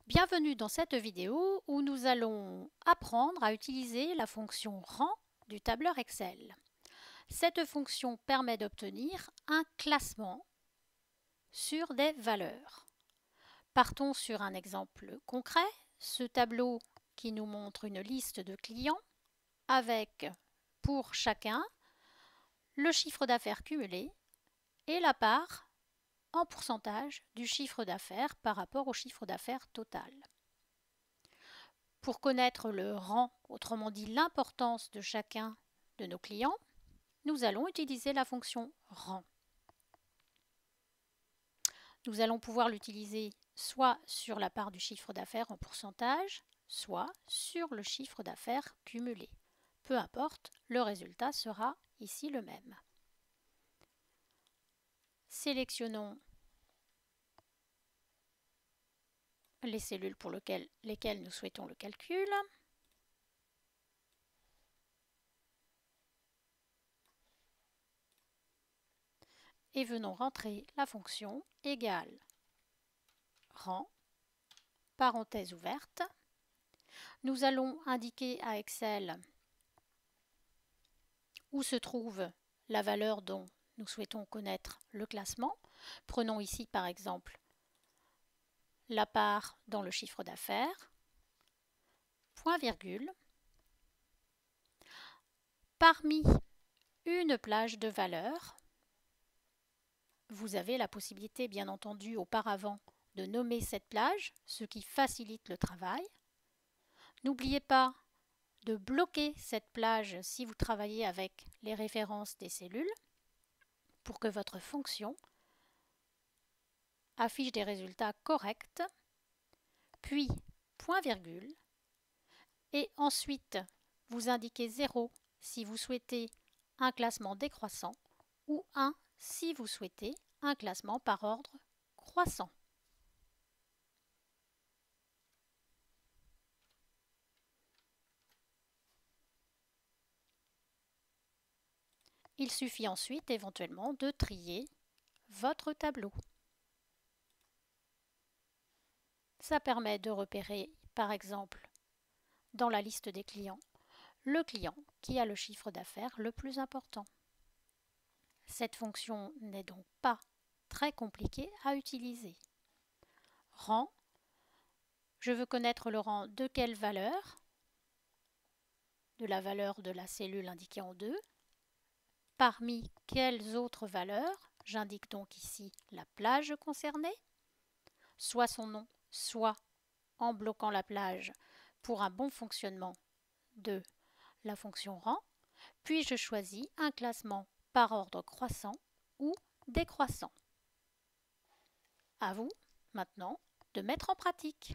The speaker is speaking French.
Bienvenue dans cette vidéo où nous allons apprendre à utiliser la fonction rang du tableur Excel. Cette fonction permet d'obtenir un classement sur des valeurs. Partons sur un exemple concret, ce tableau qui nous montre une liste de clients avec pour chacun le chiffre d'affaires cumulé et la part en pourcentage du chiffre d'affaires par rapport au chiffre d'affaires total. Pour connaître le rang, autrement dit l'importance de chacun de nos clients, nous allons utiliser la fonction rang. Nous allons pouvoir l'utiliser soit sur la part du chiffre d'affaires en pourcentage, soit sur le chiffre d'affaires cumulé. Peu importe, le résultat sera ici le même. Sélectionnons les cellules pour lesquelles nous souhaitons le calcul. Et venons rentrer la fonction égale rang, parenthèse ouverte. Nous allons indiquer à Excel où se trouve la valeur dont nous souhaitons connaître le classement. Prenons ici par exemple la part dans le chiffre d'affaires, point virgule. Parmi une plage de valeurs, vous avez la possibilité bien entendu auparavant de nommer cette plage, ce qui facilite le travail. N'oubliez pas de bloquer cette plage si vous travaillez avec les références des cellules pour que votre fonction affiche des résultats corrects, puis point virgule, et ensuite vous indiquez 0 si vous souhaitez un classement décroissant ou 1 si vous souhaitez un classement par ordre croissant. Il suffit ensuite éventuellement de trier votre tableau. Ça permet de repérer, par exemple, dans la liste des clients, le client qui a le chiffre d'affaires le plus important. Cette fonction n'est donc pas très compliquée à utiliser. Rang, je veux connaître le rang de quelle valeur? De la valeur de la cellule indiquée en 2. Parmi quelles autres valeurs? J'indique donc ici la plage concernée, soit son nom, soit en bloquant la plage pour un bon fonctionnement de la fonction rang, puis je choisis un classement par ordre croissant ou décroissant. À vous maintenant de mettre en pratique.